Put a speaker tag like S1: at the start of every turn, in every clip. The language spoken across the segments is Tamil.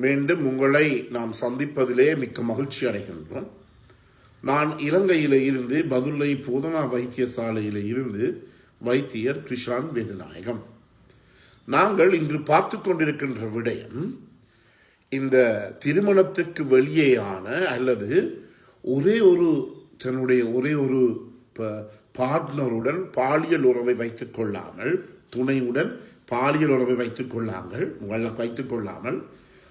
S1: மீண்டும் உங்களை நாம் சந்திப்பதிலே மிக்க மகிழ்ச்சி அடைகின்றோம். நான் இலங்கையில இருந்து பதுளை போதனா வைத்தியசாலையில இருந்து வைத்தியர் கிருஷான் வேதநாயகம். நாங்கள் இன்று பார்த்து கொண்டிருக்கின்ற விடயம் இந்த திருமணத்துக்கு வெளியேயான அல்லது தன்னுடைய ஒரே ஒரு பார்ட்னருடன் பாலியல் உறவை வைத்துக் கொள்ளாமல், துணையுடன் பாலியல் உறவை வைத்துக் கொள்ளாமல்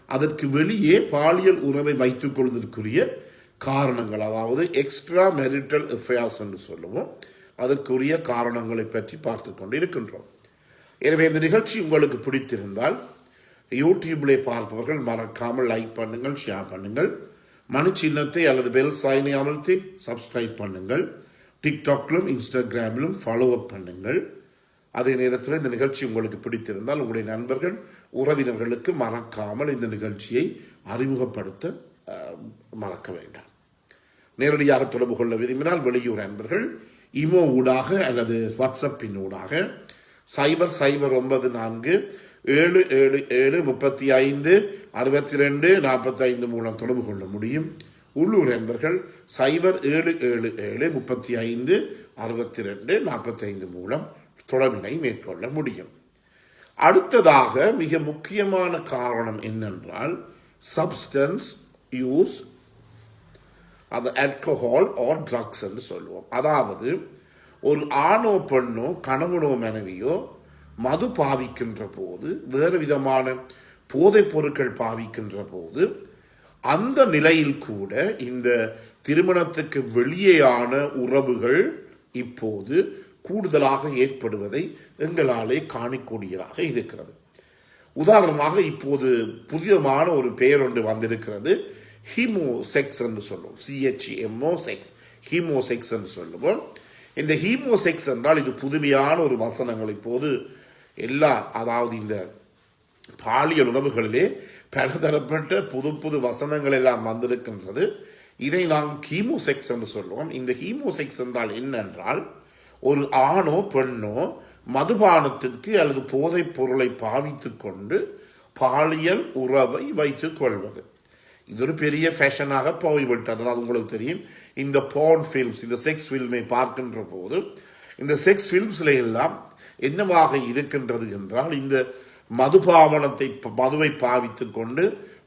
S1: அதற்கு வெளியே பாலியல் உறவை வைத்துக் கொள்வதற்குரிய காரணங்கள், அதாவது எக்ஸ்ட்ரா மேரிட்டல் அஃபேர்ஸ் என்று சொல்லுவோம், அதற்குரிய காரணங்களை பற்றி பார்த்து கொண்டு இருக்கின்றோம். எனவே இந்த நிகழ்ச்சி உங்களுக்கு பிடித்திருந்தால் யூடியூப்ல பார்ப்பவர்கள் மறக்காமல் லைக் பண்ணுங்கள், ஷேர் பண்ணுங்கள், மணி சின்னத்தை அல்லது பெல் சைனை அமர்த்தி சப்ஸ்கிரைப் பண்ணுங்கள். டிக்டாக்லும் இன்ஸ்டாகிராமிலும் ஃபாலோ அப் பண்ணுங்கள். அதே நேரத்தில் இந்த நிகழ்ச்சி உங்களுக்கு பிடித்திருந்தால் உங்களுடைய நண்பர்கள் உறவினர்களுக்கு மறக்காமல் இந்த நிகழ்ச்சியை அறிமுகப்படுத்த மறக்க வேண்டாம். நேரடியாக தொடர்பு கொள்ள விரும்பினால் வெளியூர் நண்பர்கள் இமோ ஊடாக அல்லது வாட்ஸ்அப்பின் ஊடாக 009477756245 மூலம் தொடர்பு கொள்ள முடியும். உள்ளூர் நண்பர்கள் 0777356245 மூலம் தொடர்பினை மேற்கொள்ள முடியும். அடுத்ததாக மிக முக்கியமான காரணம் என்னென்றால் சப்ஸ்டன்ஸ் யூஸ், அது ஆல்கஹால் ஆர் ட்ரக்ஸ் என்று சொல்லுவோம். அதாவது ஒரு ஆணோ பெண்ணோ கணவனோ மனைவியோ மது பாவிக்கின்ற போது, வேறு விதமான போதைப் பொருட்கள் பாவிக்கின்ற போது, அந்த நிலையில் கூட இந்த திருமணத்துக்கு வெளியேயான உறவுகள் இப்போது கூடுதலாக ஏற்படுவதை எங்களாலே காணக்கூடியதாக இருக்கிறது. உதாரணமாக இப்போது புதியமான ஒரு பெயர் ஒன்று வந்திருக்கிறது, ஹீமோசெக்ஸ் என்று சொல்லுவோம். CHMO செக்ஸ், ஹீமோசெக்ஸ் என்று சொல்லுவோம். இந்த ஹீமோசெக்ஸ் என்றால் இது புதுமையான ஒரு வசனங்கள் இப்போது அதாவது இந்த பாலியல் உறவுகளிலே பலதரப்பட்ட புது புது வசனங்கள் எல்லாம் வந்திருக்கின்றது. இதை நாங்கள் ஹீமோசெக்ஸ் என்று சொல்லுவோம். இந்த ஹீமோசெக்ஸ் என்றால் என்னென்றால் ஒரு ஆணோ பெண்ணோ மதுபானத்திற்கு அல்லது போதைப் பொருளை பாவித்துக் கொண்டு பாலியல் உறவை வைத்துக் கொள்வது. இது ஒரு பெரிய ஃபேஷனாக போய்விட்டது. அது உங்களுக்கு தெரியும். இந்த போர்ன் ஃபில்ம்ஸ், இந்த செக்ஸ் ஃபில்மை பார்க்கின்ற போது இந்த செக்ஸ் ஃபில்ம்ஸ்ல எல்லாம் என்னவாக இருக்கின்றது என்றால் இந்த மதுவை பாவித்துக் கொண்டு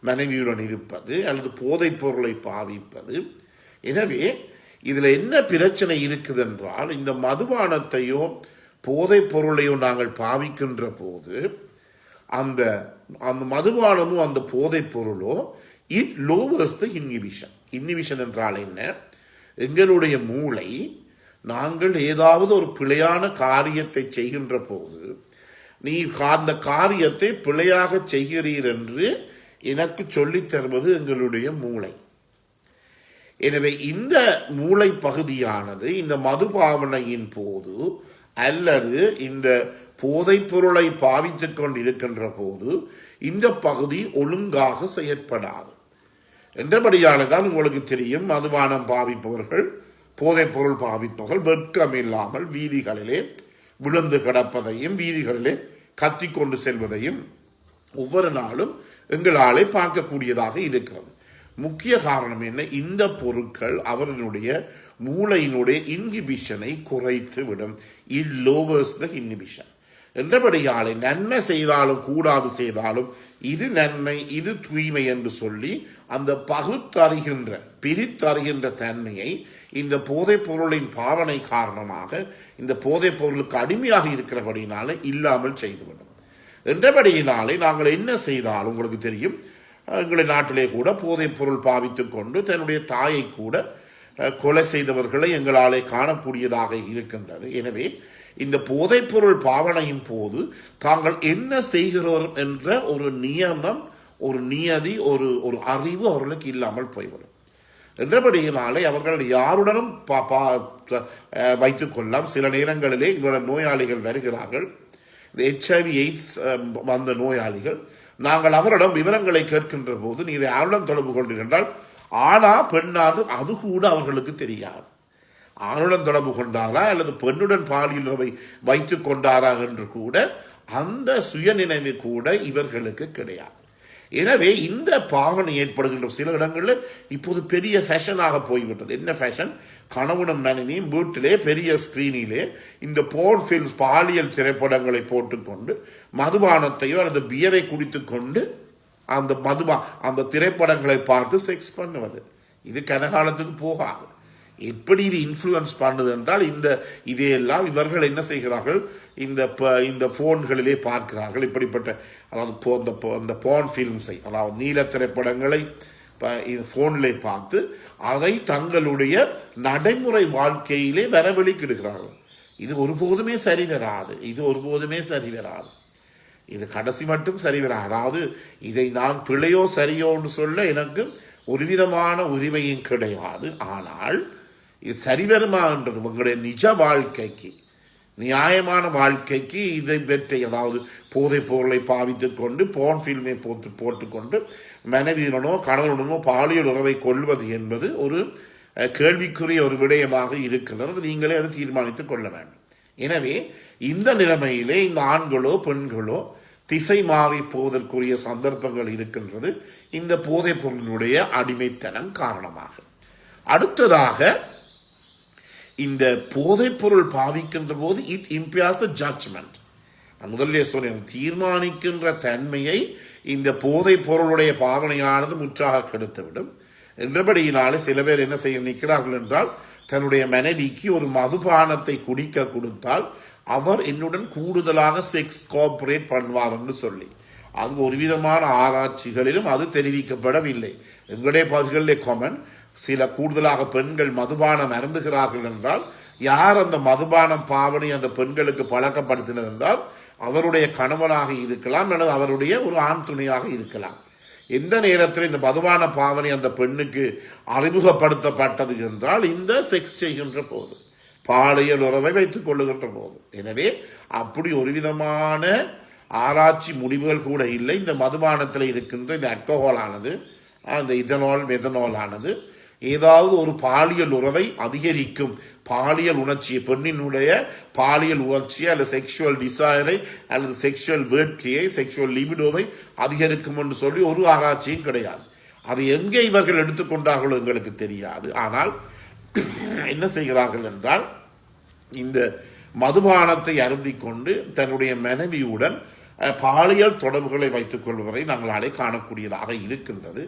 S1: மனைவியுடன் இருப்பது அல்லது போதைப் பொருளை பாவிப்பது. எனவே இதுல என்ன பிரச்சனை இருக்குது என்றால் இந்த மதுபானத்தையோ போதைப் பொருளையோ நாங்கள் பாவிக்கின்ற போது அந்த மதுபானமும் அந்த போதைப் பொருளோ it lowers the inhibition. Inhibition என்றால் என்ன? எங்களுடைய மூளை நாங்கள் ஏதாவது ஒரு பிழையான காரியத்தை செய்கின்ற போது, நீ அந்த காரியத்தை பிழையாக செய்கிறீர் என்று எனக்கு சொல்லித் தருவது எங்களுடைய மூளை. எனவே இந்த மூளை பகுதியானது இந்த மதுபாவனையின் போது அல்லது இந்த போதைப் பொருளை பாவித்துக் கொண்டிருக்கின்ற போது இந்த பகுதி ஒழுங்காக செயற்படாது. என்றபடியானதான் உங்களுக்கு தெரியும், மதுபானம் பாவிப்பவர்கள், போதைப் பொருள் பாவிப்பவர்கள் வெட்கம் இல்லாமல் வீதிகளிலே விழுந்து கிடப்பதையும் வீதிகளிலே கத்திக்கொண்டு செல்வதையும் ஒவ்வொரு நாளும் எங்களாலே பார்க்கக்கூடியதாக இருக்கிறது. முக்கிய காரணம் என்ன? இந்த பொருட்கள் அவர்களுடைய மூளையினுடைய இன்ஹிபிஷனை குறைத்து விடும். It lowers the inhibition. என்றபடியாலே நன்மை செய்தாலும் கூடாது செய்தாலும் இது நன்மை, இது தூய்மை என்று சொல்லி அந்த பிரித்தறிகின்ற தன்மையை இந்த போதைப் பொருளின் பாவனை காரணமாக இந்த போதைப் பொருளுக்கு அடிமையாக இருக்கிறபடினால இல்லாமல் செய்துவிடும். என்றபடியினாலே நாங்கள் என்ன செய்தாலும் உங்களுக்கு தெரியும், எங்களுடைய நாட்டிலே கூட போதைப் பொருள் பாவித்துக் கொண்டு தன்னுடைய தாயை கூட கொலை செய்தவர்களை எங்களாலே காணக்கூடியதாக இருக்கின்றது. எனவே இந்த போதைப் பொருள் பாவனையின் போது தாங்கள் என்ன செய்கிறோம் என்ற ஒரு நியமம், ஒரு நியதி, ஒரு அறிவு அவர்களுக்கு இல்லாமல் போய்விடும். என்றபடியினாலே அவர்கள் யாருடனும் வைத்துக் கொள்ளலாம். சில நேரங்களிலே இவர்கள் நோயாளிகள் வருகிறார்கள், இந்த HIV எய்ட்ஸ் வந்த நோயாளிகள். நாங்கள் அவரிடம் விவரங்களை கேட்கின்ற போது நீங்க யாருடன் தொடர்பு கொண்டிருந்தால் ஆனா பெண்ணாது அது கூட அவர்களுக்கு தெரியாது. ஆணுடன் தொடர்பு கொண்டாரா அல்லது பெண்ணுடன் பாலியல் உறவை வைத்துக் கொண்டாரா என்று கூட அந்த சுயநினைவு கூட இவர்களுக்கு கிடையாது. எனவே இந்த பாவனை ஏற்படுகின்ற சில இடங்களில் இப்போது பெரிய ஃபேஷனாக போய்விட்டது. என்ன ஃபேஷன்? கணவனும் மனைவியும் வீட்டிலே பெரிய ஸ்கிரீனிலே இந்த போர்ன் ஃபில்ம்ஸ், பாலியல் திரைப்படங்களை போட்டுக்கொண்டு மதுபானத்தையோ அல்லது பியரை குடித்து கொண்டு அந்த திரைப்படங்களை பார்த்து செக்ஸ் பண்ணுவது. இது கனகாலத்துக்கு போகாது. எப்படி இது இன்ஃப்ளூயன்ஸ் பண்ணுது என்றால் இதையெல்லாம் இவர்கள் என்ன செய்கிறார்கள், இந்த போன்களிலே பார்க்கிறார்கள். இப்படிப்பட்ட அதாவது போர்ன் ஃபிலிம்ஸை, அதாவது நீல திரைப்படங்களை போனிலே பார்த்து அதை தங்களுடைய நடைமுறை வாழ்க்கையிலே வரவழிக்கிடுகிறார்கள். இது ஒருபோதுமே சரி வராது. இது கடைசி மட்டும் சரி வராது. அதாவது இதை நான் பிழையோ சரியோன்னு சொல்ல எனக்கு ஒரு விதமான உரிமையும் கிடையாது. ஆனால் இது சரிவருமான்றது உங்களுடைய நிஜ வாழ்க்கைக்கு, நியாயமான வாழ்க்கைக்கு இதை பற்றி, அதாவது போதைப் பொருளை பாவித்துக் கொண்டு போர்ன் ஃபில்மை போட்டுக்கொண்டு மனைவியுடனோ கணவனுடனோ பாலியல் உறவை கொள்வது என்பது ஒரு கேள்விக்குரிய ஒரு விடயமாக இருக்கிறது. நீங்களே அதை தீர்மானித்துக் கொள்ள வேண்டும். எனவே இந்த நிலைமையிலே இந்த ஆண்களோ பெண்களோ திசை மாறி போவதற்குரிய சந்தர்ப்பங்கள் இருக்கின்றது, இந்த போதைப் பொருளினுடைய அடிமைத்தனம் காரணமாக. அடுத்ததாக, இந்த போதைப் பொருள் பாவிக்கின்ற போது இட் இம்பியர்ஸ் ஜட்ஜ்மெண்ட். நான் முதல்ல சொன்னேன், தீர்மானிக்கின்ற தன்மையை இந்த போதைப் பொருளுடைய பாவனையானது முற்றாக கெடுத்துவிடும். என்றபடியினாலே சில பேர் என்ன செய்ய நிற்கிறார்கள் என்றால், தன்னுடைய மனைவிக்கு ஒரு மதுபானத்தை குடிக்க கொடுத்தால் அவர் என்னுடன் கூடுதலாக செக்ஸ் கோஆபரேட் பண்ணுவார் என்று சொல்லி, அது ஒரு விதமான ஆராய்ச்சிகளிலும் அது தெரிவிக்கப்படவில்லை. எங்களுடைய பகுதிகளிலே காமன், சில கூடுதலாக பெண்கள் மதுபானம் அருந்துகிறார்கள் என்றால், யார் அந்த மதுபானம் பாவனை அந்த பெண்களுக்கு பழக்கப்படுத்தினர் என்றால் அவருடைய கணவனாக இருக்கலாம் அல்லது அவருடைய ஒரு ஆண் துணையாக இருக்கலாம். எந்த நேரத்தில் இந்த மதுபான பாவனை அந்த பெண்ணுக்கு அறிமுகப்படுத்தப்பட்டது என்றால் இந்த செக்ஸ் செய்கின்ற போது, பாலியல் உறவை வைத்துக் கொள்ளுகின்ற போது. எனவே அப்படி ஒரு விதமான ஆராய்ச்சி முடிவுகள் கூட இல்லை. இந்த மதுபானத்தில் இருக்கின்ற இந்த அல்கோஹால் ஆனது, அந்த மெதனால் ஆனது ஏதாவது ஒரு பாலியல் உறவை அதிகரிக்கும், பாலியல் உணர்ச்சியை, பெண்ணினுடைய பாலியல் உணர்ச்சியை அல்லது செக்ஷுவல் டிசைரை அல்லது செக்ஷுவல் வேட்கையை, செக்ஷுவல் லிபிடோவை அதிகரிக்கும் என்று சொல்லி ஒரு ஆராய்ச்சியும் கிடையாது. அது எங்கே இவர்கள் எடுத்துக்கொண்டார்களோ எங்களுக்கு தெரியாது. ஆனால் என்ன செய்கிறார்கள் என்றால், இந்த மதுபானத்தை அருந்திக் கொண்டு தன்னுடைய மனைவியுடன் பாலியல் தொடர்புகளை வைத்துக் கொள்வதை நாங்களாலே காணக்கூடியதாக இருக்கின்றது.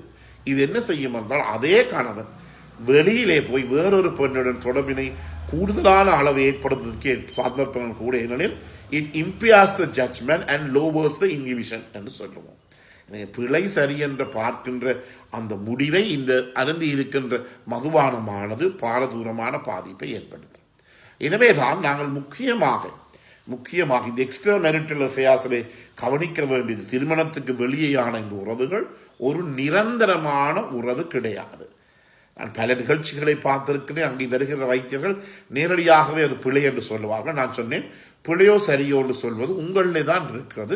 S1: இது என்ன செய்யும் என்றால், அதே கணவன் வெளியிலே போய் வேறொரு பெண்ணுடன் தொடர்பினை கூடுதலான அளவு ஏற்படுவதற்கு சந்தர்ப்பங்கள் கூட, ஏனெனில் it impairs the judgement and lowers the inhibition என்று சொல்லுவோம். பிழை சரி என்று பார்க்கின்ற அந்த முடிவை இந்த அருந்தி இருக்கின்ற மதுபானமானது பாரதூரமான பாதிப்பை ஏற்படுத்தும். எனவேதான் நாங்கள் முக்கியமாக இந்த எக்ஸ்ட்ரா மேரிட்டல் அஃபேர்ஸிலே கவனிக்க வேண்டியது, திருமணத்துக்கு வெளியேயான இந்த உறவுகள் ஒரு நிரந்தரமான உறவு கிடையாது. நான் பல நிகழ்ச்சிகளை பார்த்திருக்கிறேன். அங்கே வருகிற வைத்தியர்கள் நேரடியாகவே அது பிழை என்று சொல்லுவார்கள். நான் சொன்னேன், பிழையோ சரியோ என்று சொல்வது உங்களிலே தான் இருக்கிறது,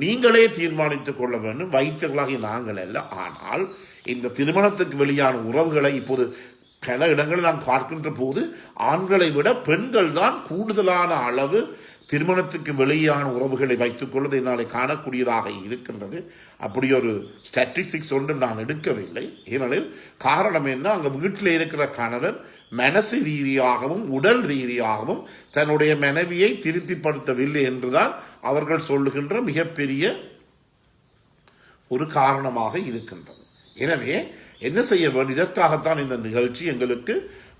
S1: நீங்களே தீர்மானித்துக் கொள்ள வேண்டும், வைத்தியர்களாகிய நாங்கள் அல்ல. ஆனால் இந்த திருமணத்துக்கு வெளியான உறவுகளை இப்போது பல இடங்களில் நாம் பார்க்கின்ற போது ஆண்களை விட பெண்கள் தான் கூடுதலான அளவு திருமணத்துக்கு வெளியான உறவுகளை வைத்துக் கொள்வது என்னாலே காணக்கூடியதாக இருக்கின்றது. அப்படி ஒரு ஸ்டாட்டிஸ்டிக்ஸ் ஒன்றும் நான் எடுக்கவில்லை. ஏனெனில் காரணம் என்ன, அங்கே வீட்டில் இருக்கிற கணவர் மனசு ரீதியாகவும் உடல் ரீதியாகவும் தன்னுடைய மனைவியை திருப்திப்படுத்தவில்லை என்றுதான் அவர்கள் சொல்லுகின்ற மிகப்பெரிய ஒரு காரணமாக இருக்கின்றது. எனவே என்ன செய்ய வேண்டும், இதற்காகத்தான் இந்த நிகழ்ச்சி.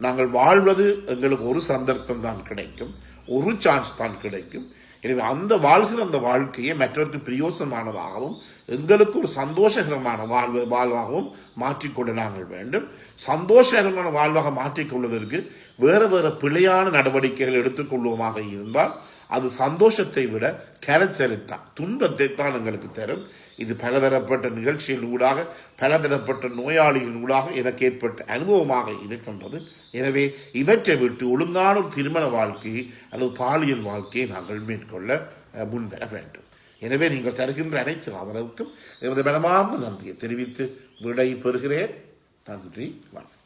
S1: நாங்கள் வாழ்வது எங்களுக்கு ஒரு சந்தர்ப்பம் தான் கிடைக்கும், ஒரு சான்ஸ் தான் கிடைக்கும். எனவே அந்த வாழ்க்கையை மற்றவருக்கு பிரயோசனமானதாகவும் எங்களுக்கு ஒரு சந்தோஷகரமான வாழ்வாகவும் மாற்றிக்கொள்ள நாங்கள் வேண்டும். சந்தோஷகரமான வாழ்வாக மாற்றிக்கொள்வதற்கு வேறு பிழையான நடவடிக்கைகள் எடுத்துக்கொள்வோமாக இருந்தால் அது சந்தோஷத்தை விட கரைச்சலித்தான், துன்பத்தை தான் எங்களுக்கு தரும். இது பலதரப்பட்ட நிகழ்ச்சிகள் ஊடாக, பலதரப்பட்ட நோயாளிகள் ஊடாக எனக்கு ஏற்பட்ட அனுபவமாக இருக்கின்றது. எனவே இவற்றை விட்டு ஒழுங்கான ஒரு திருமண வாழ்க்கையை அல்லது பாலியல் வாழ்க்கையை நாங்கள் மேற்கொள்ள முன்வர வேண்டும். எனவே நீங்கள் தருகின்ற அனைத்து ஆதரவுக்கும் எனது மனமார்ந்த நன்றியை தெரிவித்து விடை பெறுகிறேன். நன்றி, வணக்கம்.